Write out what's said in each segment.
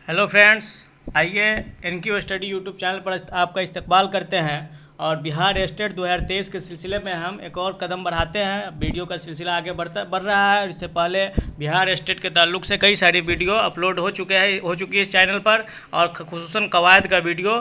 Hello friends, आइए NQ study YouTube channel पर आपका इस्तकबाल करते हैं और बिहार स्टेट 2023 के सिलसिले में हम एक और कदम बढ़ाते हैं। वीडियो का सिलसिला आगे बढ़ रहा है। इससे पहले बिहार स्टेट के ताल्लुक से कई सारी वीडियो अपलोड हो चुकी है इस चैनल पर, और खुसूसन कवायद का वीडियो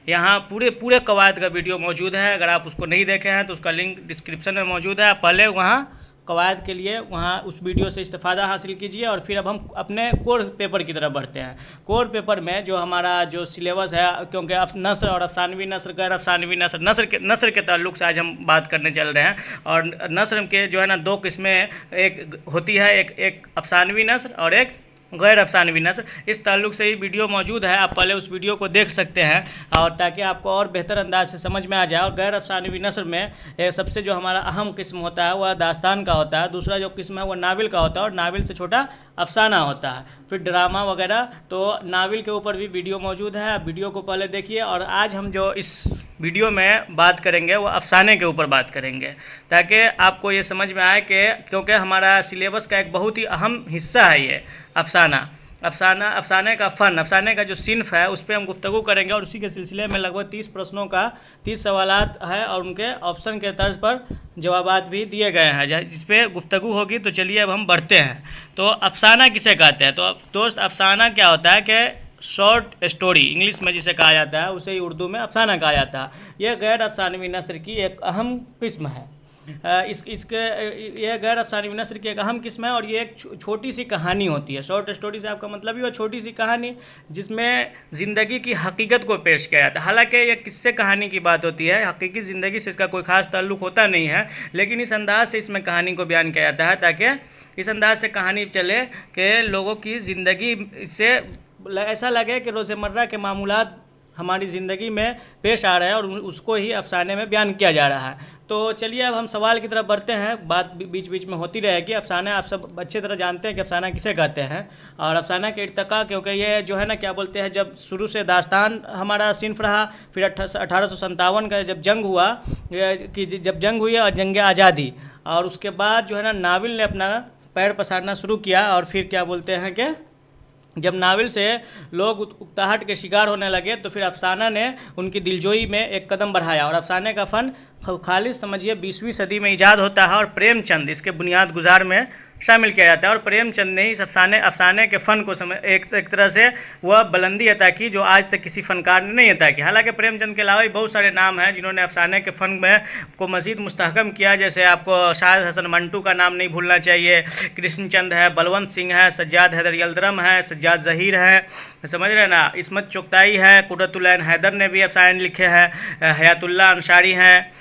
यहाँ पूरे कवायद का वीडियो मौजूद है। अगर आप उसको नहीं देखे हैं तो उसका लिंक डिस्क्रिप्शन में मौजूद है। आप पहले वहाँ कवायद के लिए वहाँ उस वीडियो से इस्तेफादा हासिल कीजिए। और फिर अब हम अपने कोर पेपर की तरफ बढ़ते हैं। कोर पेपर में जो हमारा जो सिलेबस है, क्योंकि अब नस्र और अफसानवी नस्र, गैर अफसानवी नस्र के ताल्लुक से आज हम बात करने चल रहे हैं। और नस्र के जो है ना दो किस्में एक होती है, एक अफसानवी नस्र और एक गैर अफसानवी नस्र। इस ताल्लुक से ही वीडियो मौजूद है, आप पहले उस वीडियो को देख सकते हैं और ताकि आपको और बेहतर अंदाज से समझ में आ जाए। और गैर अफसानवी नस्र में सबसे जो हमारा अहम किस्म होता है वह दास्तान का होता है। दूसरा जो किस्म है वह नाविल का होता है और नाविल से छोटा अफसाना होता है। फिर ड्रामा वगैरह, तो नाविल के ऊपर भी वीडियो मौजूद है। आप वीडियो को पहले देखिए। और आज हम जो इस वीडियो में बात करेंगे वो अफसाने के ऊपर बात करेंगे, ताकि आपको ये समझ में आए कि क्योंकि हमारा सिलेबस का एक बहुत ही अहम हिस्सा है ये अफसाने का फ़न, अफसाने का जो सिन्फ है उस पर हम गुफ्तगू करेंगे। और उसी के सिलसिले में लगभग 30 प्रश्नों का 30 सवालात है और उनके ऑप्शन के तर्ज पर जवाबात भी दिए गए हैं जिस पे गुफ्तगू होगी। तो चलिए अब हम बढ़ते हैं। तो अफसाना किसे कहते हैं? तो दोस्त, अफसाना क्या होता है कि शॉर्ट स्टोरी, इंग्लिश में जिसे कहा जाता है उसे ही उर्दू में अफसाना कहा जाता है। यह गैर अफसानवी नस्र की एक अहम किस्म है। यह गैर अफसानवी नस्र की एक अहम किस्म है और ये एक छोटी सी कहानी होती है। शॉर्ट स्टोरी से आपका मतलब ही वो छोटी सी कहानी जिसमें ज़िंदगी की हकीकत को पेश किया जाता है। हालांकि ये किस्से कहानी की बात होती है, हकीकी ज़िंदगी से इसका कोई खास ताल्लुक होता नहीं है, लेकिन इस अंदाज से इसमें कहानी को बयान किया जाता है ताकि इस अंदाज से कहानी चले कि लोगों की ज़िंदगी से ऐसा लगे कि रोज़मर्रा के मामूलात हमारी ज़िंदगी में पेश आ रहे हैं और उसको ही अफसाने में बयान किया जा रहा है। तो चलिए अब हम सवाल की तरफ बढ़ते हैं। बात बीच बीच में होती रहेगी। अफसाना आप सब अच्छे तरह जानते हैं कि अफसाना किसे कहते हैं। और अफसाना के इर्तका, क्योंकि ये जो है ना क्या बोलते हैं, जब शुरू से दास्तान हमारा सिन्फ रहा, फिर 1857 का जब जंग हुआ, कि जब जंग हुई और जंग आज़ादी, और उसके बाद जो है ना नाविल ने अपना पैर पसारना शुरू किया। और फिर क्या बोलते हैं कि जब नावल से लोग उकताहट के शिकार होने लगे तो फिर अफसाना ने उनकी दिलजोई में एक कदम बढ़ाया। और अफसाने का फ़न खालिस समझिए 20वीं सदी में ईजाद होता है और प्रेमचंद इसके बुनियाद गुजार में शामिल किया जाता है। और प्रेमचंद ने इस अफसाने के फ़न को एक तरह से वह बुलंदी अता की जो आज तक किसी फ़नकार ने नहीं अता की। हालांकि प्रेमचंद के अलावा भी बहुत सारे नाम हैं जिन्होंने अफसाने के फ़न में को मज़ीद मुस्तहकम किया। जैसे आपको शाहिद हसन मंटू का नाम नहीं भूलना चाहिए, कृष्णचंद है, बलवंत सिंह है, सज्जाद हैदर यल्दरम है, सज्जाद ज़हीर है, समझ रहे ना, इस्मत चुगताई है, कुर्रतुल-ऐन हैदर ने भी अफसाने लिखे हैं, हयातुल्लाह अंसारी हैं।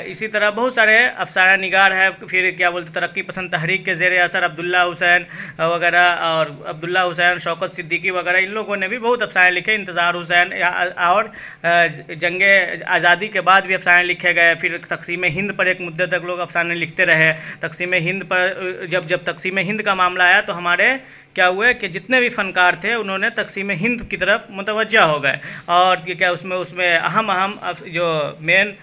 इसी तरह बहुत सारे अफसाना निगार है। फिर क्या बोलते तरक्की पसंद तहरीक के ज़ेर असर अब्दुल्ला हुसैन वगैरह, और अब्दुल्ला हुसैन, शौकत सिद्दीकी वगैरह, इन लोगों ने भी बहुत अफसाने लिखे। इंतज़ार हुसैन, और जंग आज़ादी के बाद भी अफसाने लिखे गए। फिर तक़सीम हिंद पर एक मुद्दत तक लोग अफसाने लिखते रहे। तक़सीम हिंद पर जब तक़सीम हिंद का मामला आया तो हमारे क्या हुए कि जितने भी फ़नकार थे उन्होंने तक़सीम हिंद की तरफ मुतवज्जा हो गए। और क्या उसमें अहम जो मेन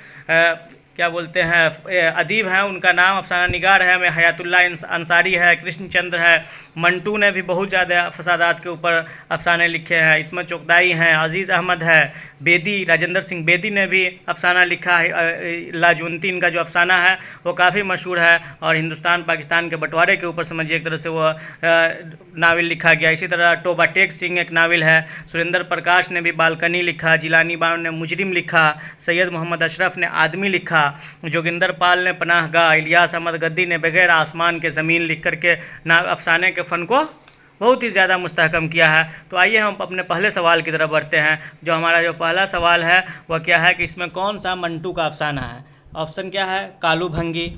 क्या बोलते हैं अदीब हैं, उनका नाम अफसाना निगार है, में हयातुल्लाह अंसारी है, कृष्णचंद्र है, मंटू ने भी बहुत ज़्यादा फसादात के ऊपर अफसाने लिखे हैं, इस्मत चुगताई हैं, अजीज़ अहमद है, बेदी, राजेंद्र सिंह बेदी ने भी अफसाना लिखा है। लाजवंती इनका जो अफसाना है वो काफ़ी मशहूर है और हिंदुस्तान पाकिस्तान के बंटवारे के ऊपर समझिए एक तरह से वो नावल लिखा गया। इसी तरह टोबा टेक सिंह एक नावल है, सुरेंद्र प्रकाश ने भी बालकनी लिखा, जिलानी बानो ने मुजरिम लिखा, सैयद मोहम्मद अशरफ ने आदमी लिखा, जोगिंदर पाल ने पनाहगाह, इलियास अहमद गद्दी ने बगैर आसमान के ज़मीन लिख करके अफसाने के फ़न को बहुत ही ज़्यादा मुस्तहकम किया है। तो आइए हम अपने पहले सवाल की तरफ बढ़ते हैं। जो हमारा जो पहला सवाल है वह क्या है कि इसमें कौन सा मंटू का अफसाना है? ऑप्शन क्या है? कालू भंगी।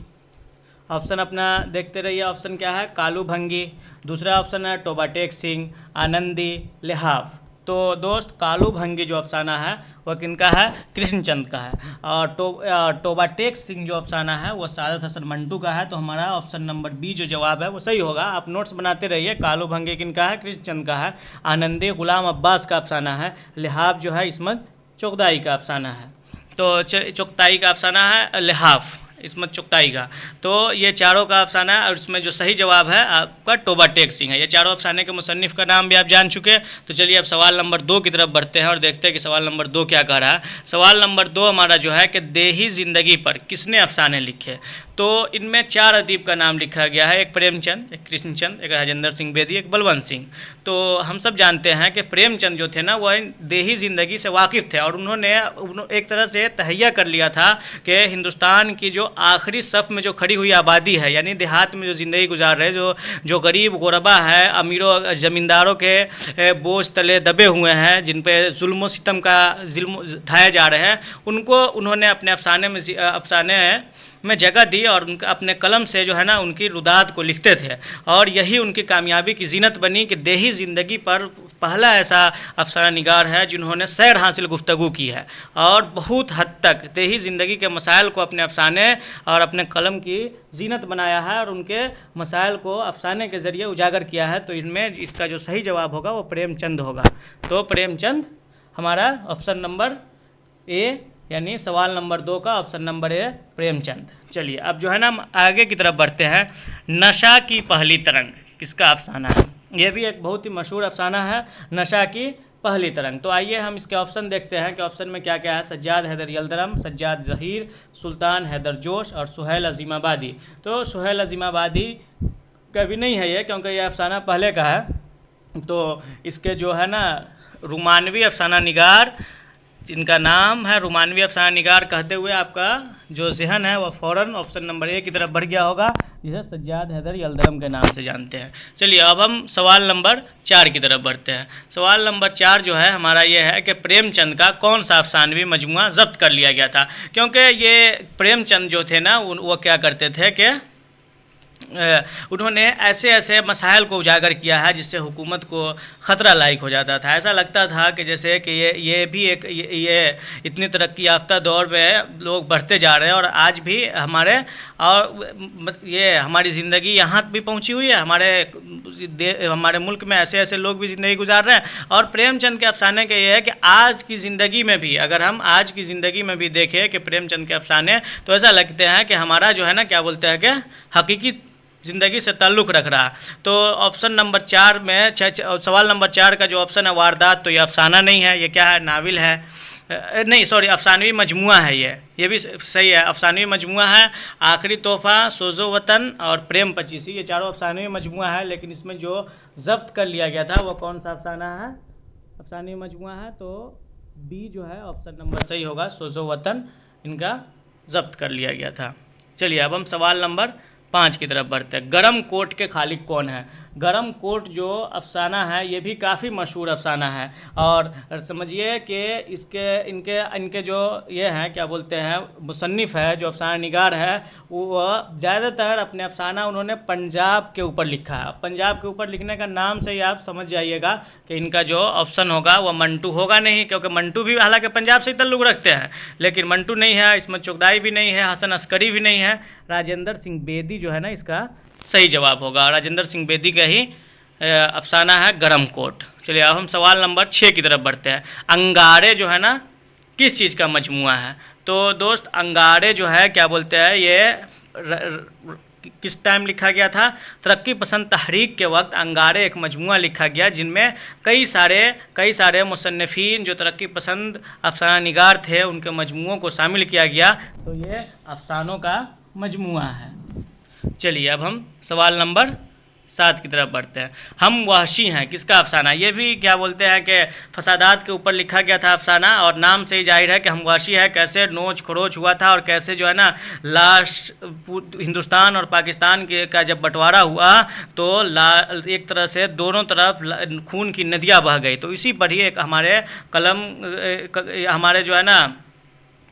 ऑप्शन अपना देखते रहिए। ऑप्शन क्या है? कालू भंगी। दूसरा ऑप्शन है टोबा टेक सिंह, आनंदी, लिहाफ। तो दोस्त, कालू भंगी जो अफसाना है वह किनका है? कृष्णचंद का है। और टोबा टेक सिंह जो अफसाना है वह सादत हसन मंटू का है। तो हमारा ऑप्शन नंबर बी जो जवाब है वो सही होगा। आप नोट्स बनाते रहिए। कालू भंगी किनका है? कृष्णचंद का है। आनंदी गुलाम अब्बास का अफसाना है। लिहाफ जो है इस्मत चुगताई का अफसाना है। तो चुगताई का अफसाना है लिहाफ, इस्मत चुगताई का। तो ये चारों का अफसाना है और इसमें जो सही जवाब है आपका तोबा टेक सिंह है। ये चारों अफसाने के मुसन्निफ का नाम भी आप जान चुके। तो चलिए अब सवाल नंबर 2 की तरफ बढ़ते हैं और देखते हैं कि सवाल नंबर 2 क्या कह रहा है। सवाल नंबर 2 हमारा जो है कि देही जिंदगी पर किसने अफसाने लिखे। तो इनमें 4 अदीब का नाम लिखा गया है, एक प्रेमचंद, एक कृष्णचंद, एक राजेंद्र सिंह बेदी, एक बलवंत सिंह। तो हम सब जानते हैं कि प्रेमचंद जो थे ना वह देही ज़िंदगी से वाकिफ़ थे और उन्होंने एक तरह से तहैया कर लिया था कि हिंदुस्तान की जो आखिरी सफ़ में जो खड़ी हुई आबादी है, यानी देहात में जो ज़िंदगी गुजार रहे, जो गरीब गुरबा है, अमीरों ज़मींदारों के बोझ तले दबे हुए हैं, जिन पे जुल्म सितम का जुल्म ढाए जा रहे हैं, उनको उन्होंने अपने अफसाने में जगह दी और उनका अपने कलम से जो है ना उनकी रुदात को लिखते थे और यही उनकी कामयाबी की जीनत बनी कि देही ज़िंदगी पर पहला ऐसा अफसाना निगार है जिन्होंने सैर हासिल गुफ्तगू की है और बहुत हद तक देही ज़िंदगी के मसाइल को अपने अफसाने और अपने कलम की जीनत बनाया है और उनके मसाइल को अफसाने के ज़रिए उजागर किया है। तो इनमें इसका जो सही जवाब होगा वो प्रेमचंद होगा। तो प्रेमचंद हमारा ऑप्शन नंबर ए, यानी सवाल नंबर 2 का ऑप्शन नंबर ए प्रेमचंद। चलिए अब जो है ना आगे की तरफ बढ़ते हैं। नशा की पहली तरंग किसका अफसाना है। यह भी एक बहुत ही मशहूर अफसाना है, नशा की पहली तरंग। तो आइए हम इसके ऑप्शन देखते हैं कि ऑप्शन में क्या क्या है। सज्जाद हैदर यल्दरम, सज्जाद ज़हीर, सुल्तान हैदर जोश और सुहेल अजीमाबादी। तो सुहेल अजीमाबादी का भी नहीं है ये, क्योंकि यह अफसाना पहले का है। तो इसके जो है ना रुमानवी अफसाना निगार, जिनका नाम है रुमानवी अफसाना निगार कहते हुए आपका जो जहन है वह फ़ौरन ऑप्शन नंबर ए की तरफ बढ़ गया होगा, जिसे सज्जाद हैदर यल्दरम के नाम से जानते हैं। चलिए अब हम सवाल नंबर 4 की तरफ बढ़ते हैं। सवाल नंबर 4 जो है हमारा ये है कि प्रेमचंद का कौन सा अफसानवी मजमुआ जब्त कर लिया गया था। क्योंकि ये प्रेमचंद जो थे ना वो क्या करते थे कि उन्होंने ऐसे ऐसे मसाइल को उजागर किया है जिससे हुकूमत को ख़तरा लायक हो जाता था। ऐसा लगता था कि जैसे कि ये भी एक ये इतनी तरक्की याफ्ता दौर में लोग बढ़ते जा रहे हैं और आज भी ये हमारी ज़िंदगी यहाँ भी पहुँची हुई है, हमारे मुल्क में ऐसे ऐसे लोग भी ज़िंदगी गुजार रहे हैं। और प्रेमचंद के अफसाने के ये है कि आज की ज़िंदगी में भी, अगर हम आज की ज़िंदगी में भी देखें कि प्रेमचंद के अफसाने, तो ऐसा लगते हैं कि हमारा जो है ना क्या बोलते हैं कि हकीकी ज़िंदगी से ताल्लुक़ रख रहा। तो ऑप्शन नंबर 4 में सवाल नंबर 4 का जो ऑप्शन है वारदात, तो ये अफसाना नहीं है, ये क्या है, नाविल है, नहीं सॉरी अफसानवी मजमुआ है। ये भी सही है, अफसानवी मजमुआ है। आखिरी तोहफ़ा, सोज़ो वतन और प्रेम पचीसी, ये चारों अफसानवी मजमुआ है। लेकिन इसमें जो जब्त कर लिया गया था वो कौन सा अफसाना है, अफसानवी मजमुआ है। तो बी जो है ऑप्शन नंबर सही होगा, सोज़ो वतन इनका जब्त कर लिया गया था। चलिए अब हम सवाल नंबर 5 की तरफ बढ़ते हैं। गरम कोट के खालिक कौन है। गरम कोट जो अफसाना है ये भी काफ़ी मशहूर अफसाना है और समझिए कि इनके जो ये हैं क्या बोलते हैं मुसन्निफ़ है, जो अफसाना निगार है, वो ज़्यादातर अपने अफसाना उन्होंने पंजाब के ऊपर लिखा है। पंजाब के ऊपर लिखने का नाम से ही आप समझ जाइएगा कि इनका जो ऑप्शन होगा वह मंटू होगा नहीं, क्योंकि मंटू भी हालांकि पंजाब से ही ताल्लुक़ रखते हैं, लेकिन मंटू नहीं है, इस्मत चुगताई भी नहीं है, हसन अस्करी भी नहीं है। राजेंद्र सिंह बेदी जो है ना इसका सही जवाब होगा। राजेंद्र सिंह बेदी का ही अफसाना है गरम कोट। चलिए अब हम सवाल नंबर 6 की तरफ बढ़ते हैं। अंगारे जो है ना किस चीज़ का मजमुआ है। तो दोस्त अंगारे जो है क्या बोलते हैं ये किस टाइम लिखा गया था, तरक्की पसंद तहरीक के वक्त अंगारे एक मजमुआ लिखा गया जिनमें कई सारे मुसन्निफ़ीन जो तरक्की पसंद अफसाना निगार थे उनके मजमुओं को शामिल किया गया। तो ये अफसानों का मजमुआ है। चलिए अब हम सवाल नंबर 7 की तरफ बढ़ते हैं। हम वहशी हैं किसका अफसाना। ये भी क्या बोलते हैं कि फसादात के ऊपर लिखा गया था अफसाना और नाम से ही जाहिर है कि हम वहशी है, कैसे नोच खरोच हुआ था और कैसे जो है ना लाश हिंदुस्तान और पाकिस्तान का जब बंटवारा हुआ तो एक तरह से दोनों तरफ खून की नदियाँ बह गई। तो इसी पर ही एक हमारे जो है ना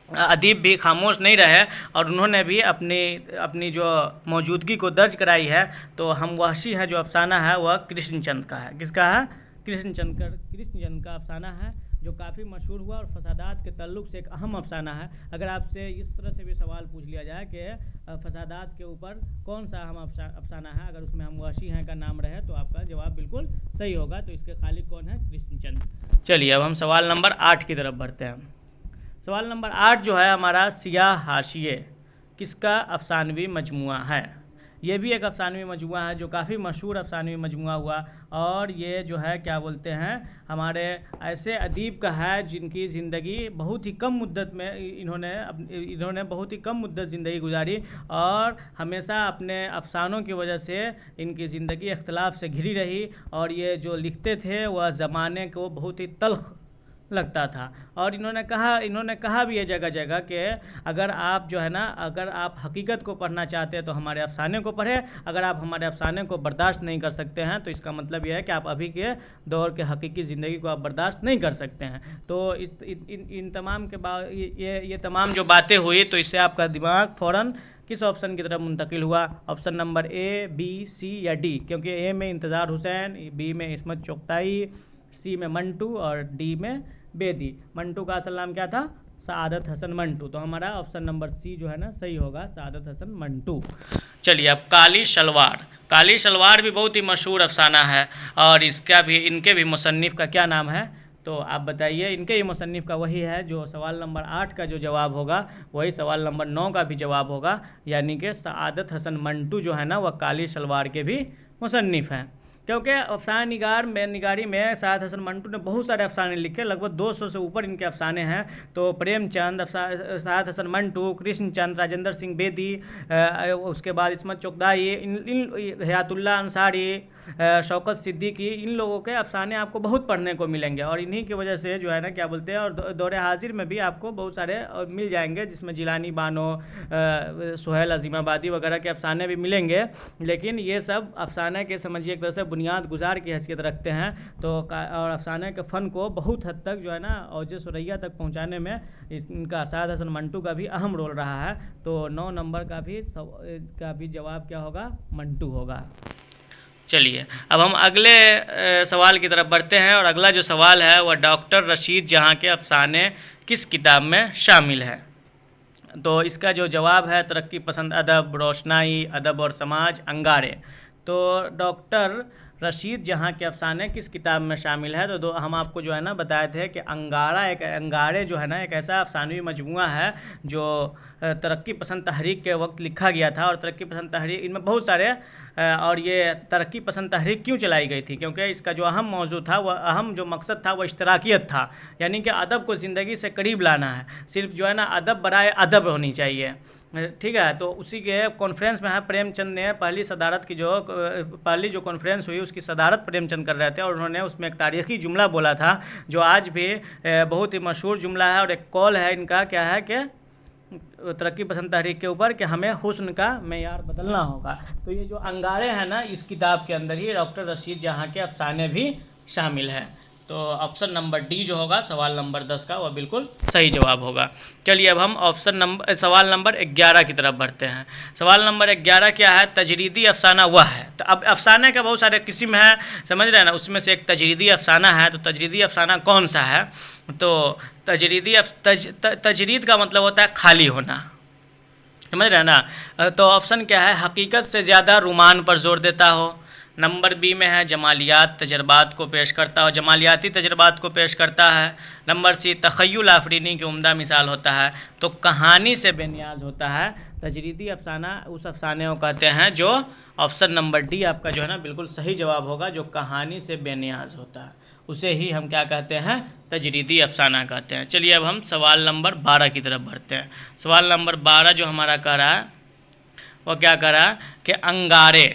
अदीब भी खामोश नहीं रहे और उन्होंने भी अपनी जो मौजूदगी को दर्ज कराई है। तो हम वहशी है जो अफसाना है वह कृष्णचंद का है। किसका है, कृष्णचंद का अफसाना है जो काफ़ी मशहूर हुआ और फसादात के ताल्लुक़ से एक अहम अफसाना है। अगर आपसे इस तरह से भी सवाल पूछ लिया जाए कि फसादात के ऊपर कौन सा अहम अफसाना है, अगर उसमें हम वहशी हैं का नाम रहे तो आपका जवाब बिल्कुल सही होगा। तो इसके खालिक कौन है, कृष्णचंद। चलिए अब हम सवाल नंबर 8 की तरफ बढ़ते हैं। सवाल नंबर 8 जो है हमारा सियाह हाशिए किसका अफसानवी मजमुआ है। ये भी एक अफसानवी मजमुआ है जो काफ़ी मशहूर अफसानवी मजमुआ हुआ, और ये जो है क्या बोलते हैं, हमारे ऐसे अदीब का है जिनकी ज़िंदगी बहुत ही कम मुद्दत में इन्होंने बहुत ही कम मुद्दत ज़िंदगी गुजारी, और हमेशा अपने अफसानों की वजह से इनकी ज़िंदगी इख्तलाफ से घिरी रही, और ये जो लिखते थे वह ज़माने को बहुत ही तल्ख लगता था। और इन्होंने कहा भी है जगह जगह कि अगर आप जो है ना, अगर आप हकीकत को पढ़ना चाहते हैं तो हमारे अफसाने को पढ़ें, अगर आप हमारे अफसाने को बर्दाश्त नहीं कर सकते हैं तो इसका मतलब यह है कि आप अभी के दौर के हकीकी ज़िंदगी को आप बर्दाश्त नहीं कर सकते हैं। तो इन तमाम के बाद ये तमाम जो बातें हुई, तो इससे आपका दिमाग फ़ौरन किस ऑप्शन की तरफ मुंतकिल हुआ, ऑप्शन नंबर ए, बी, सी या डी, क्योंकि ए में इंतज़ार हुसैन, बी में इस्मत चुगताई, सी में मंटू और डी में बेदी। मंटू का असल नाम क्या था? सआदत हसन मंटू। तो हमारा ऑप्शन नंबर सी जो है ना सही होगा, सआदत हसन मंटू। चलिए अब काली शलवार। काली शलवार भी बहुत ही मशहूर अफसाना है, और इनके भी मुसन्निफ का क्या नाम है? तो आप बताइए। इनके ही मुसन्निफ का वही है जो सवाल नंबर 8 का जो जवाब होगा वही सवाल नंबर 9 का भी जवाब होगा, यानी कि सआदत हसन मंटू जो है ना वह काली शलवार के भी मुसन्निफ हैं। क्योंकि अफसाना निगारी में सआदत हसन मंटू ने बहुत सारे अफसाने लिखे, लगभग 200 से ऊपर इनके अफसाने हैं। तो प्रेमचंद, सआदत हसन मंटू, कृष्णचंद, राजेंद्र सिंह बेदी, उसके बाद इस्मत चुगताई, हयातुल्लाह अंसारी, शौकत सिद्दीकी, इन लोगों के अफसाने आपको बहुत पढ़ने को मिलेंगे, और इन्हीं की वजह से जो है ना क्या बोलते हैं, और दौरे हाजिर में भी आपको बहुत सारे मिल जाएंगे, जिसमें जिलानी बानो, सुहेल अजीमाबादी वगैरह के अफसाने भी मिलेंगे। लेकिन ये सब अफसाने के समझिए एक तरह से बुनियाद गुजार की हैसियत रखते हैं। तो और अफसाने के फ़न को बहुत हद तक जो है ना औज सुरैया तक पहुंचाने में इनका सआदत हसन मंटू का भी अहम रोल रहा है। तो 9 नंबर का भी जवाब क्या होगा? मंटू होगा। चलिए अब हम अगले सवाल की तरफ बढ़ते हैं, और अगला जो सवाल है वह डॉक्टर रशीद जहाँ के अफसाने किस किताब में शामिल है? तो इसका जो जवाब है तरक्की पसंद अदब, रोशनाई, अदब और समाज, अंगारे। तो डॉक्टर रशीद जहाँ के अफसाने किस किताब में शामिल है? तो हम आपको जो है ना बताए थे कि अंगारे जो है ना एक ऐसा अफसानवी मजमुआ है जो तरक्की पसंद तहरीक के वक्त लिखा गया था। और तरक्की पसंद तहरीक, इनमें बहुत सारे और ये तरक्की पसंद तहरीक क्यों चलाई गई थी? क्योंकि इसका जो अहम मौजू था, वह अहम जो मकसद था वह इश्तराकियत था, यानी कि अदब को ज़िंदगी से करीब लाना है। सिर्फ जो है ना अदब बराए अदब होनी चाहिए, ठीक है। तो उसी के कॉन्फ्रेंस में है प्रेमचंद ने पहली जो कॉन्फ्रेंस हुई उसकी सदारत प्रेमचंद कर रहे थे, और उन्होंने उसमें एक तारीखी जुमला बोला था जो आज भी बहुत ही मशहूर जुमला है। और एक कॉल है इनका, क्या है कि तरक्की पसंद तहरीक के ऊपर कि हमें हुस्न का मेयार बदलना होगा। तो ये जो अंगारे हैं ना, इस किताब के अंदर ही डॉक्टर रशीद जहाँ के अफसाने भी शामिल हैं। तो ऑप्शन नंबर डी जो होगा सवाल नंबर 10 का, वह बिल्कुल सही जवाब होगा। चलिए अब हम सवाल नंबर 11 की तरफ बढ़ते हैं। सवाल नंबर 11 क्या है? तजरीदी अफसाना वह है। तो अब अफसाने के बहुत सारे किस्म हैं, समझ रहे हैं ना, उसमें से एक तजरीदी अफसाना है। तो तजरीदी अफसाना कौन सा है? तो तजरीद का मतलब होता है खाली होना, समझ रहे हैं ना। तो ऑप्शन क्या है? हकीकत से ज़्यादा रुमान पर जोर देता हो। नंबर बी में है जमालियात तजर्बात को पेश करता हो, जमालियाती तजर्बात को पेश करता है। नंबर सी तख़य्युल आफरीनी की उम्दा मिसाल होता है। तो कहानी से बेनियाज होता है। तजरीदी अफसाना उस अफसाने को कहते हैं जो, ऑप्शन नंबर डी आपका जो है ना बिल्कुल सही जवाब होगा, जो कहानी से बेनियाज होता है, उसे ही हम क्या कहते हैं? तजरीदी अफसाना कहते हैं। चलिए अब हम सवाल नंबर 12 की तरफ बढ़ते हैं। सवाल नंबर 12 जो हमारा कह रहा है वो क्या कह रहा है कि अंगारे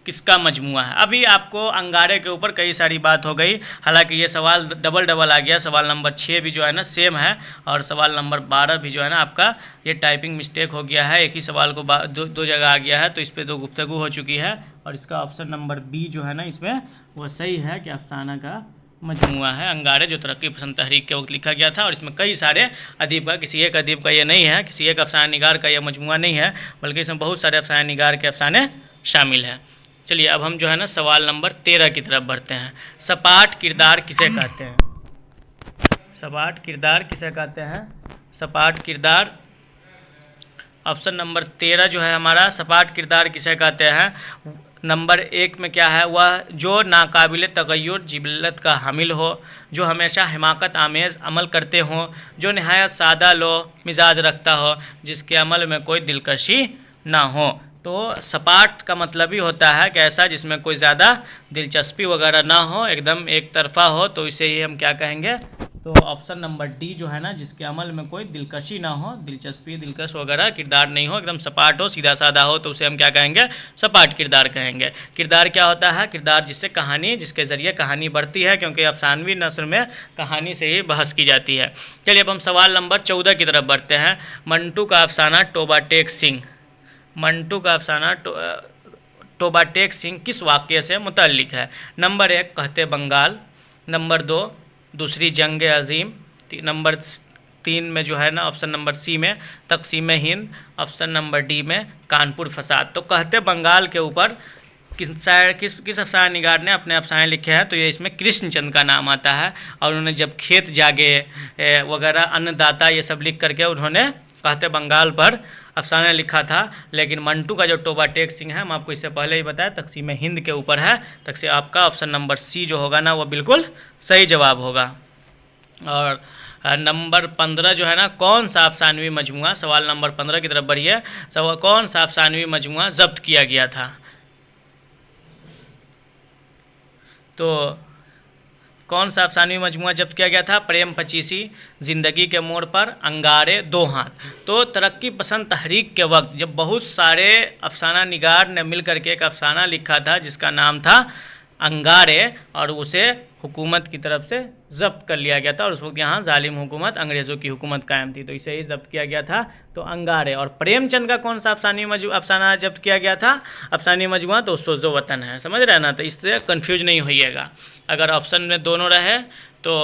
किसका मजमुआ है? अभी आपको अंगारे के ऊपर कई सारी बात हो गई, हालांकि ये सवाल डबल आ गया। सवाल नंबर 6 भी जो है ना सेम है, और सवाल नंबर 12 भी जो है ना आपका ये टाइपिंग मिस्टेक हो गया है, एक ही सवाल को दो जगह आ गया है। तो इस पर तो गुफ्तगू हो चुकी है, और इसका ऑप्शन नंबर बी जो है ना इसमें वो सही है कि अफसाना का मजमुआ है अंगारे, जो तरक्की पसंद तहरीक के वक्त लिखा गया था। और इसमें कई सारे अदीब का, किसी एक अदीब का ये नहीं है, किसी एक अफसाना निगार का यह मजमुआ नहीं है, बल्कि इसमें बहुत सारे अफसाना निगार के अफसाने शामिल हैं। चलिए अब हम जो है ना सवाल नंबर 13 की तरफ बढ़ते हैं। सपाट किरदार किसे कहते हैं? सपाट किरदार किसे कहते हैं? सपाट किरदार, ऑप्शन नंबर 13 जो है हमारा, सपाट किरदार किसे कहते हैं? नंबर 1 में क्या है, वह जो नाकाबिल तगय्युर जिबिल्लत का हामिल हो, जो हमेशा हिमाकत आमेज़ अमल करते हों, जो नहायत सादा लो मिजाज रखता हो, जिसके अमल में कोई दिलकशी ना हो। तो सपाट का मतलब ही होता है कि ऐसा जिसमें कोई ज़्यादा दिलचस्पी वगैरह ना हो, एकदम एक तरफा हो, तो इसे ही हम क्या कहेंगे, तो ऑप्शन नंबर डी जो है ना, जिसके अमल में कोई दिलकशी ना हो, दिलचस्पी दिलकश वगैरह किरदार नहीं हो, एकदम सपाट हो, सीधा साधा हो, तो उसे हम क्या कहेंगे, सपाट किरदार कहेंगे। किरदार क्या होता है, किरदार जिससे कहानी, जिसके ज़रिए कहानी बढ़ती है, क्योंकि अफसानवी नस्र में कहानी से ही बहस की जाती है। चलिए अब हम सवाल नंबर 14 की तरफ बढ़ते हैं। मंटू का अफसाना टोबा टेक सिंह, मंटू का अफसाना टोबा टेक सिंह किस वाक़ये से मुतल्लिक है। नंबर 1 कहते बंगाल, नंबर 2 दूसरी जंग अजीम, नंबर 3 में जो है ना ऑप्शन नंबर सी में तकसीम हिंद, ऑप्शन नंबर डी में कानपुर फसाद। तो कहते बंगाल के ऊपर किस अफसाना निगार ने अपने अफसाने लिखे हैं, तो ये इसमें कृष्णचंद का नाम आता है। और उन्होंने जब खेत जागे वगैरह अन्नदाता ये सब लिख करके उन्होंने कहते बंगाल पर अफसाना लिखा था। लेकिन मंटू का जो टोबा टेक सिंह है, हम आपको इससे पहले ही बताया, तकसीम हिंद के ऊपर है। तक से आपका ऑप्शन नंबर सी जो होगा ना, वो बिल्कुल सही जवाब होगा। और नंबर 15 जो है ना, कौन सा अफसानवी मजमुआ, सवाल नंबर 15 की तरफ बढ़िए, सवाल कौन सा अफसानवी मजमुआ जब्त किया गया था। तो कौन सा अफसानवी मजमुआ जब्त किया गया था, प्रेम पचीसी, ज़िंदगी के मोड़ पर, अंगारे, दो हाथ। तो तरक्की पसंद तहरीक के वक्त जब बहुत सारे अफसाना निगार ने मिल करके एक अफसाना लिखा था जिसका नाम था अंगारे, और उसे हुकूमत की तरफ से जब्त कर लिया गया था, और उस वक्त यहाँ जालिम हुकूमत, अंग्रेज़ों की हुकूमत कायम थी, तो इसे ही जब्त किया गया था, तो अंगारे। और प्रेमचंद का कौन सा अफसाना जब्त किया गया था, अफसानी मजमुआ, तो सोजो वतन है। समझ रहे हैं ना, तो इससे कन्फ्यूज नहीं होइएगा। अगर ऑप्शन में दोनों रहे तो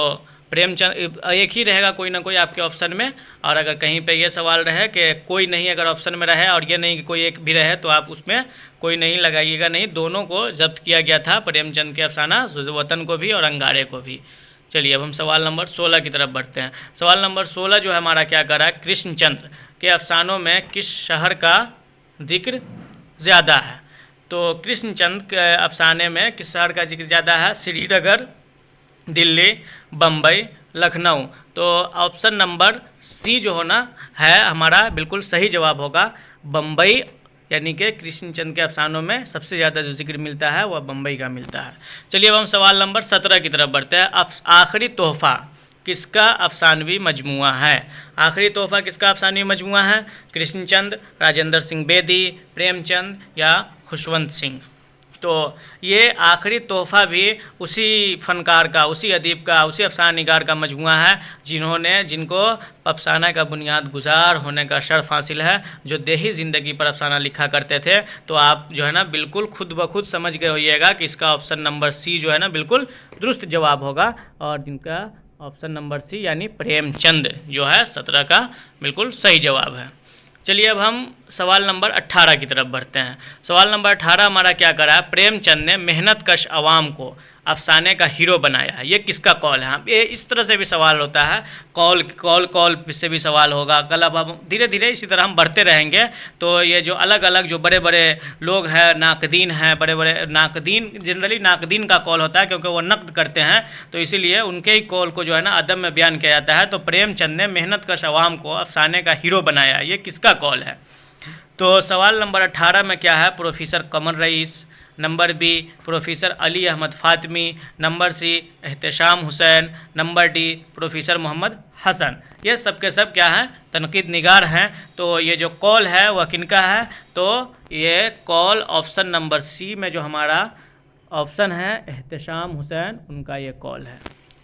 प्रेमचंद एक ही रहेगा कोई ना कोई आपके ऑप्शन में, और अगर कहीं पे ये सवाल रहे कि कोई नहीं अगर ऑप्शन में रहे और ये नहीं कि कोई एक भी रहे, तो आप उसमें कोई नहीं लगाइएगा, नहीं, दोनों को जब्त किया गया था, प्रेमचंद के अफसाना वतन को भी और अंगारे को भी। चलिए अब हम सवाल नंबर 16 की तरफ बढ़ते हैं। सवाल नंबर 16 जो है हमारा क्या कर रहा है, कृष्णचंद के अफसानों में किस शहर का जिक्र ज़्यादा है। तो कृष्णचंद के अफसाने में किस शहर का जिक्र ज़्यादा है, श्रीनगर, दिल्ली, बम्बई, लखनऊ। तो ऑप्शन नंबर सी जो होना है हमारा बिल्कुल सही जवाब होगा, बम्बई, यानी कि कृष्णचंद के अफसानों में सबसे ज़्यादा जो जिक्र मिलता है वह बम्बई का मिलता है। चलिए अब हम सवाल नंबर 17 की तरफ बढ़ते हैं। आखिरी तोहफा किसका अफसानवी मजमुआ है। आखिरी तोहफा किसका अफसानवी मजमुआ है, कृष्णचंद, राजेंद्र सिंह बेदी, प्रेमचंद या खुशवंत सिंह। तो ये आखिरी तोहफा भी उसी फनकार का, उसी अदीब का, उसी अफसाना निगार का मजमुआ है जिनको अफसाना का बुनियाद गुजार होने का शर्फ हासिल है, जो देही ज़िंदगी पर अफसाना लिखा करते थे। तो आप जो है ना बिल्कुल खुद ब खुद समझ गए होइएगा कि इसका ऑप्शन नंबर सी जो है ना बिल्कुल दुरुस्त जवाब होगा, और जिनका ऑप्शन नंबर सी यानी प्रेमचंद जो है 17 का बिल्कुल सही जवाब है। चलिए अब हम सवाल नंबर 18 की तरफ बढ़ते हैं। सवाल नंबर 18 हमारा क्या करा है, प्रेमचंद ने मेहनत कश अवाम को अफसाने का हीरो बनाया है, ये किसका कॉल है। ये इस तरह से भी सवाल होता है, कॉल से भी सवाल होगा। कल अब हम धीरे धीरे इसी तरह हम बढ़ते रहेंगे। तो ये जो अलग अलग जो बड़े बड़े लोग हैं, नाकदीन हैं, बड़े बड़े नाकदीन, जनरली नाकदीन का कॉल होता है क्योंकि वो नक़्द करते हैं, तो इसीलिए उनके ही कॉल को जो है ना अदब में बयान किया जाता है। तो प्रेमचंद ने मेहनत कश अवाम को अफसाने का हीरो बनाया, ये किसका कॉल है। तो सवाल नंबर 18 में क्या है, professor Qamar Rais, number B professor Ali Ahmad Fatmi, number C Ehtesham Hussain, number D professor Mohammad Hasan. ये सब के सब क्या हैं, तनकीद निगार हैं। तो ये जो कॉल है वह किनका है, तो ये कॉल ऑप्शन नंबर सी में जो हमारा ऑप्शन है एहतशाम हुसैन, उनका ये कॉल है।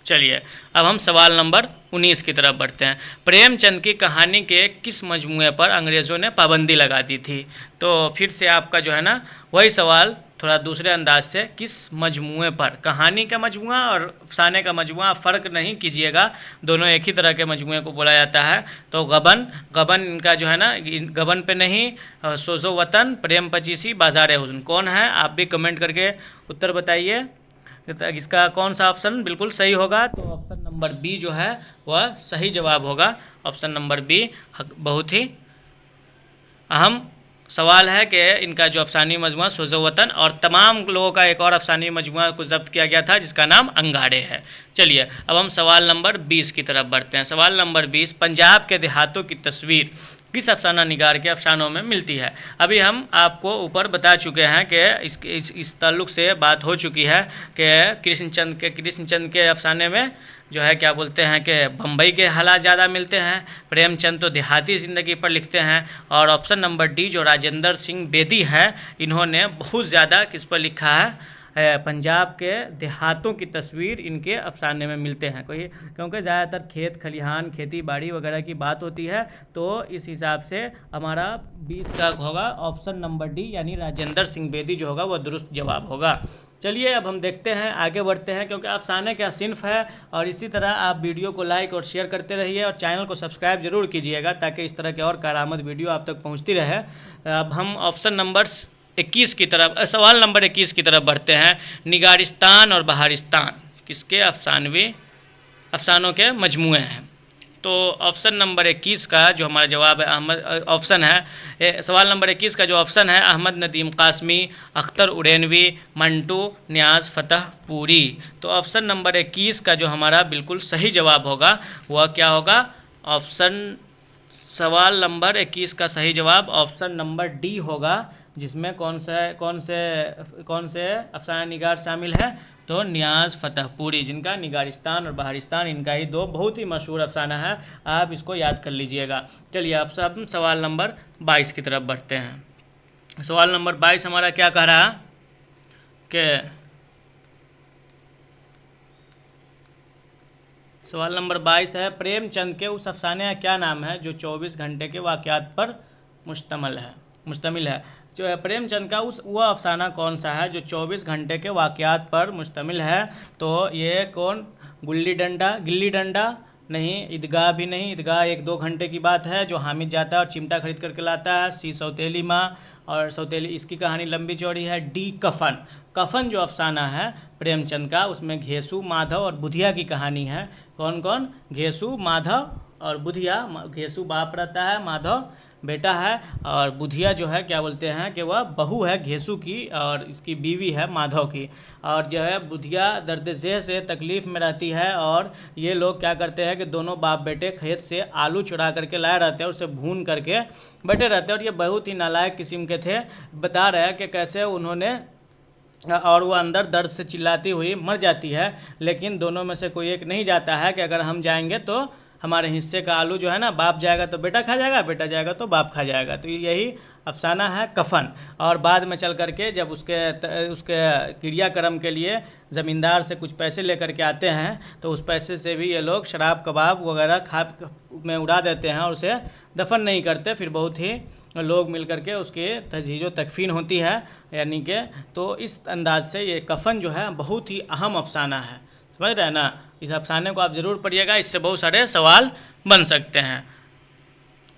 चलिए अब हम सवाल नंबर 19 की तरफ बढ़ते हैं। प्रेमचंद की कहानी के किस मजमूए पर अंग्रेज़ों ने पाबंदी लगा दी थी। तो फिर से आपका जो है ना वही सवाल थोड़ा दूसरे अंदाज से, किस मजमूए पर, कहानी का मजमुआ और अफसाने का मजमुआ, फ़र्क नहीं कीजिएगा, दोनों एक ही तरह के मजमुए को बोला जाता है। तो गबन इनका जो है ना, गबन पे नहीं, सोजो वतन, प्रेम पचीसी, बाजार हुस्न, कौन है आप भी कमेंट करके उत्तर बताइए इसका कौन सा ऑप्शन बिल्कुल सही होगा। तो ऑप्शन नंबर बी जो है वह सही जवाब होगा। ऑप्शन नंबर बी बहुत ही अहम सवाल है कि इनका जो अफसानी मजमुआ सोज़ो वतन, और तमाम लोगों का एक और अफसानी मजमुआ को जब्त किया गया था जिसका नाम अंगारे है। चलिए अब हम सवाल नंबर 20 की तरफ बढ़ते हैं। सवाल नंबर 20, पंजाब के देहातों की तस्वीर किस अफसाना निगार के अफसानों में मिलती है। अभी हम आपको ऊपर बता चुके हैं कि इस ताल्लुक से बात हो चुकी है कि कृष्णचंद के अफसाने में जो है क्या बोलते हैं कि बम्बई के हालात ज़्यादा मिलते हैं। प्रेमचंद तो देहाती ज़िंदगी पर लिखते हैं। और ऑप्शन नंबर डी जो राजेंद्र सिंह बेदी है, इन्होंने बहुत ज़्यादा किस पर लिखा है, पंजाब के देहातों की तस्वीर इनके अफसाने में मिलते हैं। क्योंकि ज़्यादातर खेत खलिहान खेती बाड़ी वगैरह की बात होती है, तो इस हिसाब से हमारा 20 का होगा ऑप्शन नंबर डी, यानी राजेंद्र सिंह बेदी जो होगा वह दुरुस्त जवाब होगा। चलिए अब हम देखते हैं, आगे बढ़ते हैं, क्योंकि अफसाने का सिन्फ है। और इसी तरह आप वीडियो को लाइक और शेयर करते रहिए और चैनल को सब्सक्राइब जरूर कीजिएगा ताकि इस तरह के और कारामद वीडियो आप तक पहुंचती रहे। अब हम ऑप्शन नंबर 21 की तरफ, सवाल नंबर 21 की तरफ बढ़ते हैं। निगारिस्तान और बहारिस्तान किसके अफसानों के मजमुए हैं। तो ऑप्शन नंबर 21 का जो हमारा जवाब है ऑप्शन है, सवाल नंबर 21 का जो ऑप्शन है, अहमद नदीम कासमी, अख्तर उरेनवी, मंटू नियाज फतहपुरी। तो ऑप्शन नंबर 21 का जो हमारा बिल्कुल सही जवाब होगा वह क्या होगा, सवाल नंबर 21 का सही जवाब ऑप्शन नंबर डी होगा, जिसमें कौन से अफसाना निगार शामिल है, तो नियाज फतहपुरी, जिनका निगारिस्तान और बहारिस्तान इनका ही दो बहुत ही मशहूर अफसाना है। आप इसको याद कर लीजिएगा। चलिए आप सब सवाल नंबर 22 की तरफ बढ़ते हैं। सवाल नंबर 22 हमारा क्या कह रहा है कि सवाल नंबर 22 है, प्रेमचंद के उस अफसाने का क्या नाम है जो 24 घंटे के वाक़यात पर मुश्तमिल है। जो है प्रेमचंद का वह अफसाना कौन सा है जो 24 घंटे के वाक़यात पर मुश्तमिल है। तो ये कौन, गिल्ली डंडा नहीं, ईदगाह भी नहीं, ईदगाह 1-2 घंटे की बात है जो हामिद जाता है और चिमटा खरीद करके लाता है। सी सौतेली माँ और सौतेली, इसकी कहानी लंबी चौड़ी है। डी कफन जो अफसाना है प्रेमचंद का, उसमें घेसू माधव और बुधिया की कहानी है। कौन, घेसू माधव और बुधिया। घेसू बाप रहता है, माधव बेटा है, और बुधिया जो है क्या बोलते हैं कि वह बहू है घेसू की और इसकी बीवी है माधव की। और जो है बुधिया दर्द ज़ेह से तकलीफ़ में रहती है और ये लोग क्या करते हैं कि दोनों बाप बेटे खेत से आलू चुरा करके लाए रहते हैं और उसे भून करके बैठे रहते हैं। और ये बहुत ही नालायक किस्म के थे। बता रहे हैं कि कैसे उन्होंने, और वो अंदर दर्द से चिल्लाती हुई मर जाती है, लेकिन दोनों में से कोई एक नहीं जाता है कि अगर हम जाएंगे तो हमारे हिस्से का आलू जो है ना, बाप जाएगा तो बेटा खा जाएगा, बेटा जाएगा तो बाप खा जाएगा। तो यही अफसाना है कफन। और बाद में चल करके जब उसके क्रियाक्रम के लिए ज़मींदार से कुछ पैसे लेकर के आते हैं, तो उस पैसे से भी ये लोग शराब कबाब वगैरह खा में उड़ा देते हैं और उसे दफन नहीं करते। फिर बहुत ही लोग मिल करके उसकी तजहीज़ व तकफीन होती है, यानी कि तो इस अंदाज से ये कफन जो है बहुत ही अहम अफसाना है। समझ रहे हैं ना। इस अफसाने को आप ज़रूर पढ़िएगा, इससे बहुत सारे सवाल बन सकते हैं।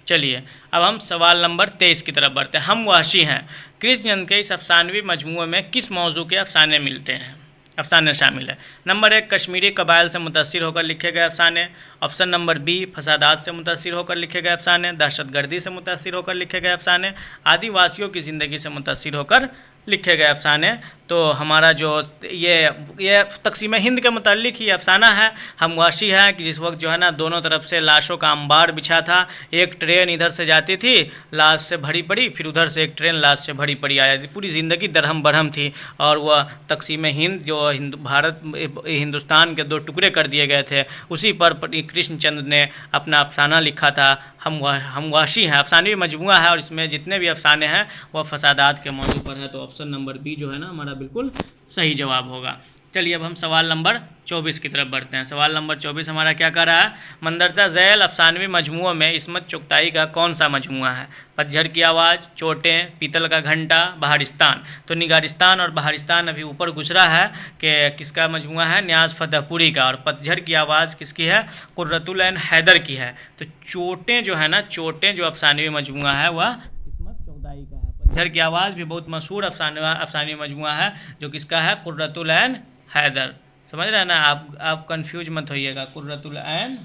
चलिए अब हम सवाल नंबर 23 की तरफ बढ़ते हैं। हम वहशी हैं कृष्णचंद के इस अफसानवी मजमूए में किस मौजू के अफसाने शामिल है। नंबर 1, कश्मीरी कबाइल से मुतासिर होकर लिखे गए अफसाने। ऑप्शन नंबर बी, फसादात से मुतासिर होकर लिखे गए अफसाने। दहशतगर्दी से मुतासिर होकर लिखे गए अफसाने। आदिवासियों की ज़िंदगी से मुतासिर होकर लिखे गए अफसाने। तो हमारा जो ये तकसीम हिंद के मुताल्लिक ही अफसाना है। हम वाशी है कि जिस वक्त जो है ना दोनों तरफ से लाशों का अंबार बिछा था। एक ट्रेन इधर से जाती थी लाश से भरी पड़ी, फिर उधर से एक ट्रेन लाश से भरी पड़ी आ जाती, पूरी ज़िंदगी दरहम बरहम थी। और वह तकसीम हिंद जो हिंदुस्तान के 2 टुकड़े कर दिए गए थे, उसी पर कृष्णचंद ने अपना अफसाना लिखा था। हम वाशी हैं अफसानवी मजमुआ है और इसमें जितने भी अफसाने हैं वह फसादात के मौजू पर है। तो ऑप्शन नंबर बी जो है ना हमारा बिल्कुल सही जवाब होगा। चलिए अब हम सवाल नंबर 24 की तरफ बढ़ते हैं। सवाल नंबर 24 हमारा क्या कर रहा है, मंदरजा झैल अफसानवी मजमुओं में इस्मत चुगताई का कौन सा मजमुआ है। पतझड़ की आवाज़, चोटें, पीतल का घंटा, बहारिस्तान। तो निगारिस्तान और बहारिस्तान अभी ऊपर गुजरा है कि किसका मजमुआ है, न्याज फतेहपुरी का। और पतझड़ की आवाज़ किसकी है, कुर्रतुल ऐन हैदर की है। तो चोटें जो है ना, चोटें जो अफसानवी मजमुआ है वह इस्मत चुगताई का है। पतझड़ की आवाज़ भी बहुत मशहूर अफसानवी मजमुआ है जो किसका है, कुर्रतुल ऐन हैदर। समझ रहे हैं ना, आप कंफ्यूज मत होइएगा। कुर्रतुल ऐन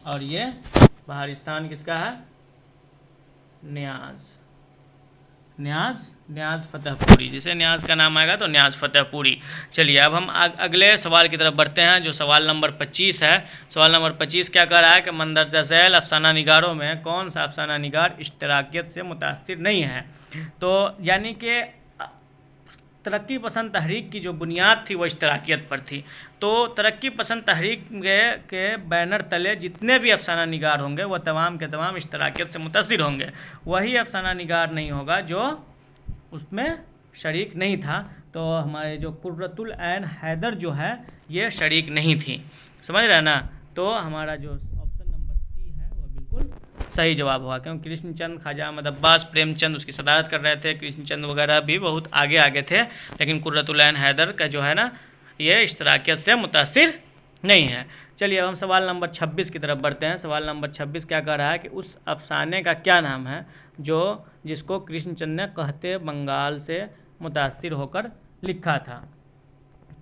और ये बहारिस्तान किसका है, न्याज, न्याज, न्याज फतेहपुरी, जिसे न्याज का नाम आएगा तो न्याज फतेहपुरी। चलिए अब हम अगले सवाल की तरफ बढ़ते हैं, जो सवाल नंबर 25 है। सवाल नंबर 25 क्या कह रहा है कि मंदरजा झैल अफसाना निगारों में कौन सा अफसाना निगार इश्तराकियत से मुतासिर नहीं है। तो यानी कि तरक्की पसंद तहरीक की जो बुनियाद थी वो इश्तराकियत पर थी। तो तरक्की पसंद तहरीक के बैनर तले जितने भी अफसाना निगार होंगे वो तमाम के तमाम इश्तराकियत से मुतासिर होंगे। वही अफसाना निगार नहीं होगा जो उसमें शरीक नहीं था। तो हमारे जो कुर्रतुल ऐन हैदर जो है ये शरीक नहीं थी, समझ रहे हैं ना। तो हमारा जो ऑप्शन नंबर सी है वो बिल्कुल सही जवाब होगा, क्योंकि कृष्णचंद, ख्वाजा अहमद अब्बास, प्रेमचंद उसकी सदारत कर रहे थे। कृष्णचंद वगैरह भी बहुत आगे आगे थे, लेकिन कुर्रतुल ऐन हैदर का जो है ना ये इश्तराकियत से मुतासिर नहीं है। चलिए अब हम सवाल नंबर 26 की तरफ बढ़ते हैं। सवाल नंबर 26 क्या कह रहा है कि उस अफसाने का क्या नाम है जिसको कृष्णचंद ने कहते बंगाल से मुतासिर होकर लिखा था।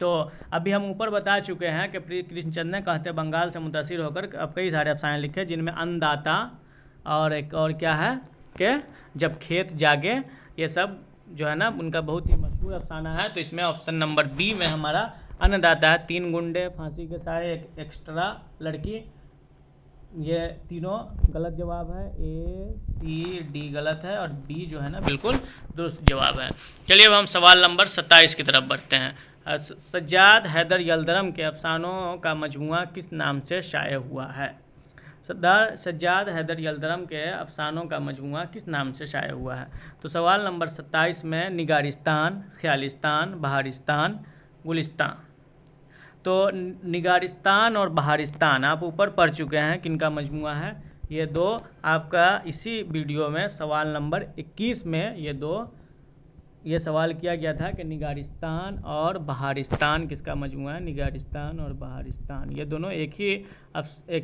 तो अभी हम ऊपर बता चुके हैं कि कृष्णचंद ने कहते बंगाल से मुतासिर होकर अब कई सारे अफसाने लिखे, जिनमें अन्नदाता और एक और क्या है कि जब खेत जागे, ये सब जो है ना उनका बहुत ही मशहूर अफसाना है। तो इसमें ऑप्शन नंबर बी में हमारा अन्नदाता है। 3 गुंडे, फांसी के साए, एक एक्स्ट्रा लड़की, ये तीनों गलत जवाब है। ए सी डी गलत है और बी जो है ना बिल्कुल दुरुस्त जवाब है। चलिए अब हम सवाल नंबर 27 की तरफ बढ़ते हैं। सज्जाद हैदर यलदरम के अफसानों का मजमुआ किस नाम से शाये हुआ है। सज्जाद हैदर यलदरम के अफसानों का मजमुआ किस नाम से शाये हुआ है। तो सवाल नंबर 27 में निगारिस्तान, ख्यालिस्तान, बहारिस्तान, गुलिस्तान। तो निगारिस्तान और बहारिस्तान आप ऊपर पढ़ चुके हैं किनका मजमुआ है। ये दो आपका इसी वीडियो में सवाल नंबर 21 में ये सवाल किया गया था कि निगारिस्तान और बहारिस्तान किसका मजमुआ है। निगारिस्तान और बहारिस्तान ये दोनों एक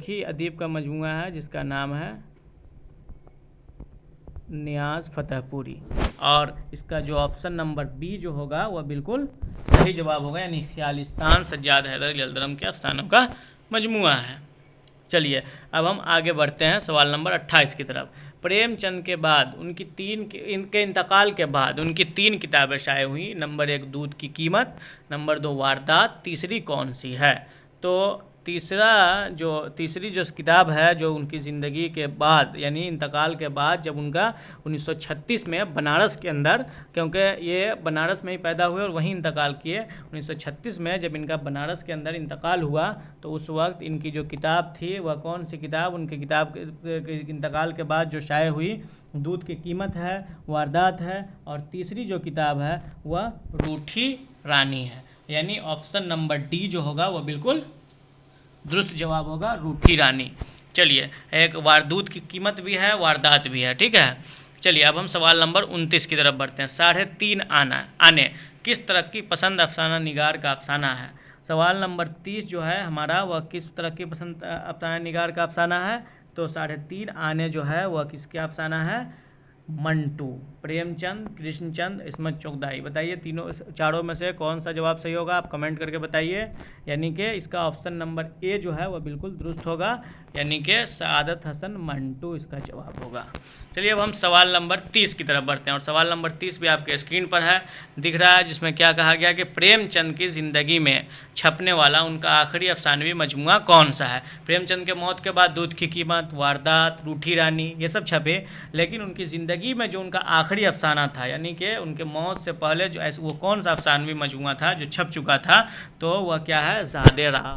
ही अदीब का मजमुआ है जिसका नाम है न्याज फतेहपुरी। और इसका जो ऑप्शन नंबर बी जो होगा वह बिल्कुल सही जवाब होगा, यानी ख्यालिस्तान सज्जाद हैदर यलदरम के अफसानों का मजमुआ है। चलिए अब हम आगे बढ़ते हैं सवाल नंबर 28 की तरफ। प्रेमचंद के बाद इनके इंतकाल के बाद उनकी 3 किताबें शाये हुई। नंबर 1 दूध की कीमत, नंबर 2 वारदात, तीसरी कौन सी है। तो तीसरी जो किताब है जो उनकी ज़िंदगी के बाद यानी इंतकाल के बाद, जब उनका 1936 में बनारस के अंदर, क्योंकि ये बनारस में ही पैदा हुए और वहीं इंतकाल किए, 1936 में जब इनका बनारस के अंदर इंतकाल हुआ तो उस वक्त इनकी जो किताब थी वह कौन सी किताब, उनकी किताब के इंतकाल के बाद जो शाये हुई दूध की कीमत है, वारदात है, और तीसरी जो किताब है वह रूठी रानी है। यानी ऑप्शन नंबर डी जो होगा वह बिल्कुल दुरुस्त जवाब होगा, रूठी रानी। चलिए एक दूध की कीमत भी है, वारदात भी है, ठीक है। चलिए अब हम सवाल नंबर 29 की तरफ बढ़ते हैं। 3.5 आने किस तरक्की पसंद अफसाना निगार का अफसाना है। सवाल नंबर 30 जो है हमारा वह किस तरक्की पसंद अफसाना निगार का अफसाना है। तो 3.5 आने जो है वह किसके अफसाना है। मंटू, प्रेमचंद, कृष्णचंद, इस्मत चोगदाई। बताइए चारों में से कौन सा जवाब सही होगा, आप कमेंट करके बताइए। यानी कि इसका ऑप्शन नंबर ए जो है वह बिल्कुल दुरुस्त होगा, यानी कि सआदत हसन मंटू इसका जवाब होगा। चलिए अब हम सवाल नंबर 30 की तरफ बढ़ते हैं और सवाल नंबर 30 भी आपके स्क्रीन पर है, दिख रहा है, जिसमें क्या कहा गया कि प्रेमचंद की ज़िंदगी में छपने वाला उनका आखिरी अफसानवी मजमुआ कौन सा है। प्रेमचंद के मौत के बाद दूध की कीमत, वारदात, रूठी रानी ये सब छपे, लेकिन उनकी ज़िंदगी में जो उनका आखिरी अफसाना था, यानी कि उनके मौत से पहले जो वो कौन सा अफसानवी मजमुआ था जो छप चुका था, तो वह क्या है, ज़ादे रहा।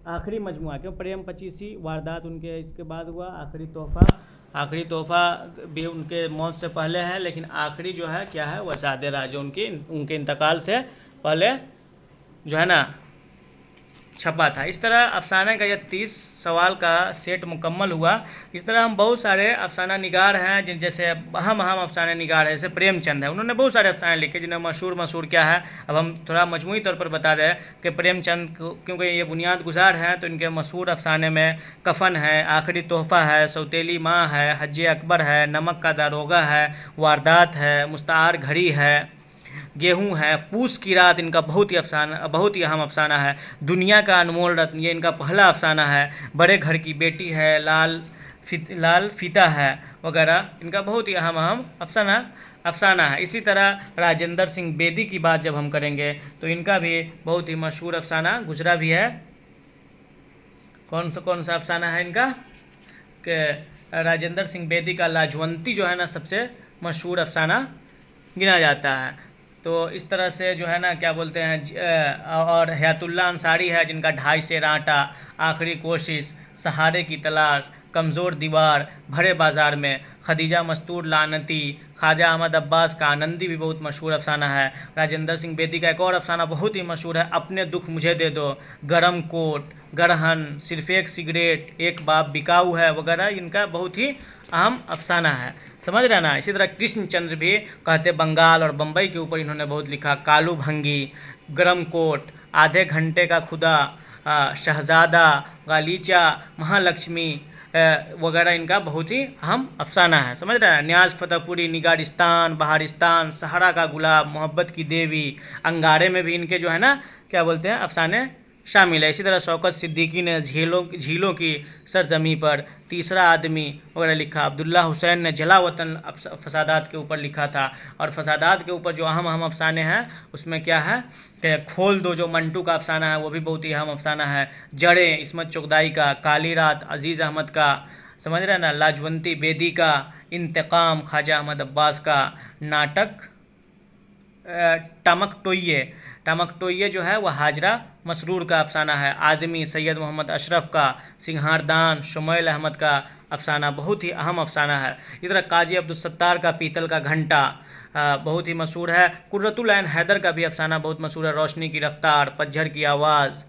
आखिरी मजमुआ, क्यों प्रेम 25 वारदात उनके इसके बाद हुआ, आखिरी तोहफा भी उनके मौत से पहले है, लेकिन आखिरी जो है क्या है वह ज़ादे रहा, जो उनके इंतकाल से पहले जो है ना छपा था। इस तरह अफसाने का यह 30 सवाल का सेट मुकम्मल हुआ। इस तरह हम बहुत सारे अफसाना निगार हैं जैसे अहम अफसाना निगार है, जैसे प्रेमचंद है, उन्होंने बहुत सारे अफसाने लिखे जिन्हें मशहूर क्या है। अब हम थोड़ा मजमूई तौर पर बता दें कि प्रेमचंद क्योंकि ये बुनियाद गुजार हैं तो इनके मशहूर अफसाने में कफन है, आखिरी तोहफा है, सौतेली माँ है, हज अकबर है, नमक का दारोगा है, वारदात है, मुस्तार घड़ी है, गेहूं है, पूस की रात इनका बहुत ही अहम अफसाना है, दुनिया का अनमोल रत्न ये इनका पहला अफसाना है, बड़े घर की बेटी है, लाल लाल फीता है वगैरह, इनका बहुत ही अहम अफसाना है। इसी तरह राजेंद्र सिंह बेदी की बात जब हम करेंगे तो इनका भी बहुत ही मशहूर अफसाना गुजरा भी है। कौन सा अफसाना है इनका कि राजेंद्र सिंह बेदी का लाजवंती जो है ना सबसे मशहूर अफसाना गिना जाता है। तो इस तरह से जो है ना क्या बोलते हैं, और हयातुल्लाह अंसारी है जिनका 2.5 सेर आटा, आखिरी कोशिश, सहारे की तलाश, कमज़ोर दीवार, भरे बाज़ार में, खदीजा मस्तूर लानती, ख्वाजा अहमद अब्बास का आनंदी भी बहुत मशहूर अफसाना है। राजेंद्र सिंह बेदी का एक और अफसाना बहुत ही मशहूर है, अपने दुख मुझे दे दो, गरम कोट, गरहन, सिर्फ एक सिगरेट, एक बाप बिकाऊ है वगैरह, इनका बहुत ही अहम अफसाना है। समझ रहे ना। इसी तरह कृष्णचंद्र भी कहते बंगाल और बम्बई के ऊपर इन्होंने बहुत लिखा। कालू भंगी, गरम कोट, आधे घंटे का खुदा, शहजादा, गालीचा, महालक्ष्मी वगैरह इनका बहुत ही अहम अफसाना है। समझ रहे हैं। न्याज फतेहपुरी, निगारिस्तान, बहारिस्तान, सहरा का गुलाब, मोहब्बत की देवी, अंगारे में भी इनके जो है ना क्या बोलते हैं अफसाने शामिल है। इसी तरह शौकत सिद्दीकी ने झीलों की सरजमी पर, तीसरा आदमी वगैरह लिखा। अब्दुल्ला हुसैन ने जलावतन फसादात के ऊपर लिखा था। और फसादात के ऊपर जो अहम अफसाने हैं उसमें क्या है कि खोल दो जो मंटू का अफसाना है वो भी बहुत ही अहम अफसाना है। जड़ें इस्मत चुगदाई का, काली रात अजीज़ अहमद का, समझ रहे हैं ना, लाजवंती बेदी का, इंतकाम ख्वाजा अहमद अब्बास का, नाटक टमकटोइये जो है वह हाजरा मसरूर का अफसाना है। आदमी सैयद मोहम्मद अशरफ का, सिंहारदान शुमैल अहमद का अफसाना बहुत ही अहम अफसाना है। इस तरह काजी अब्दुल सत्तार का पीतल का घंटा बहुत ही मशहूर है। कुर्रतुल ऐन हैदर का भी अफसाना बहुत मशहूर है। रोशनी की रफ्तार, पतझड़ की आवाज़,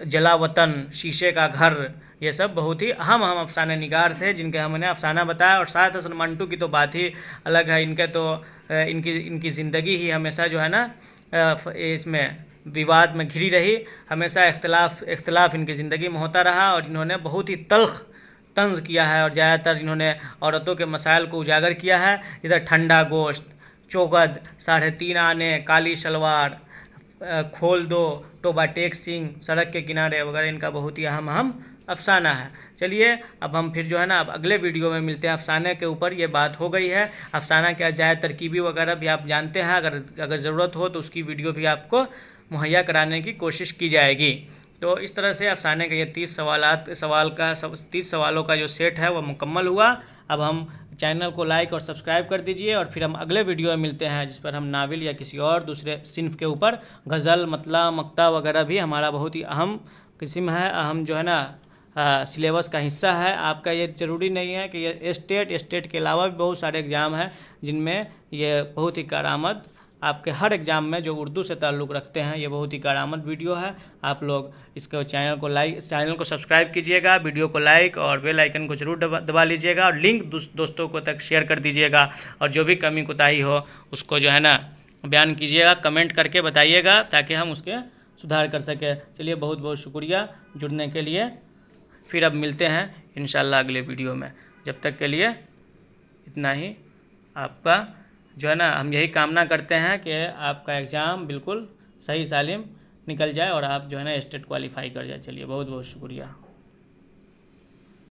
जलावतन, शीशे का घर, ये सब बहुत ही अहम अफसाने निगार थे जिनके हमने अफसाना बताया। और शायद हसन मंटू की तो बात ही अलग है। इनके तो इनकी ज़िंदगी ही हमेशा जो है ना इसमें विवाद में घिरी रही, हमेशा इख्तलाफ इनकी ज़िंदगी में होता रहा। और इन्होंने बहुत ही तल्ख तंज किया है और ज़्यादातर इन्होंने औरतों के मसाइल को उजागर किया है। इधर ठंडा गोश्त, चौगद, 3.5 आने, काली शलवार, खोल दो, टोबा टेक सिंह, सड़क के किनारे वगैरह इनका बहुत ही अहम अफसाना है। चलिए अब हम फिर जो है ना अब अगले वीडियो में मिलते हैं। अफसाने के ऊपर ये बात हो गई है। अफसाना क्या ज़्यादा तरकीबी वगैरह भी आप जानते हैं, अगर ज़रूरत हो तो उसकी वीडियो भी आपको मुहैया कराने की कोशिश की जाएगी। तो इस तरह से अफसाने का ये 30 सवालों का जो सेट है वो मुकम्मल हुआ। अब हम चैनल को लाइक और सब्सक्राइब कर दीजिए और फिर हम अगले वीडियो में मिलते हैं जिस पर हम नावल या किसी और दूसरे सिन्फ के ऊपर, गज़ल, मतला, मक्ता वगैरह भी हमारा बहुत ही अहम किस्म है, अहम जो है ना सिलेबस का हिस्सा है। आपका ये ज़रूरी नहीं है कि ये स्टेट के अलावा भी बहुत सारे एग्ज़ाम हैं जिनमें ये बहुत ही कारआमद आपके हर एग्ज़ाम में जो उर्दू से ताल्लुक़ रखते हैं ये बहुत ही कारआमद वीडियो है। आप लोग इसको चैनल को सब्सक्राइब कीजिएगा, वीडियो को लाइक और बेल आइकन को जरूर दबा लीजिएगा और लिंक दोस्तों को तक शेयर कर दीजिएगा। और जो भी कमी कोताही हो उसको जो है ना बयान कीजिएगा, कमेंट करके बताइएगा ताकि हम उसके सुधार कर सकें। चलिए बहुत बहुत शुक्रिया जुड़ने के लिए। फिर अब मिलते हैं इंशाल्लाह अगले वीडियो में। जब तक के लिए इतना ही। आपका जो है ना हम यही कामना करते हैं कि आपका एग्ज़ाम बिल्कुल सही सालिम निकल जाए और आप जो है ना स्टेट क्वालिफाई कर जाए। चलिए बहुत बहुत शुक्रिया।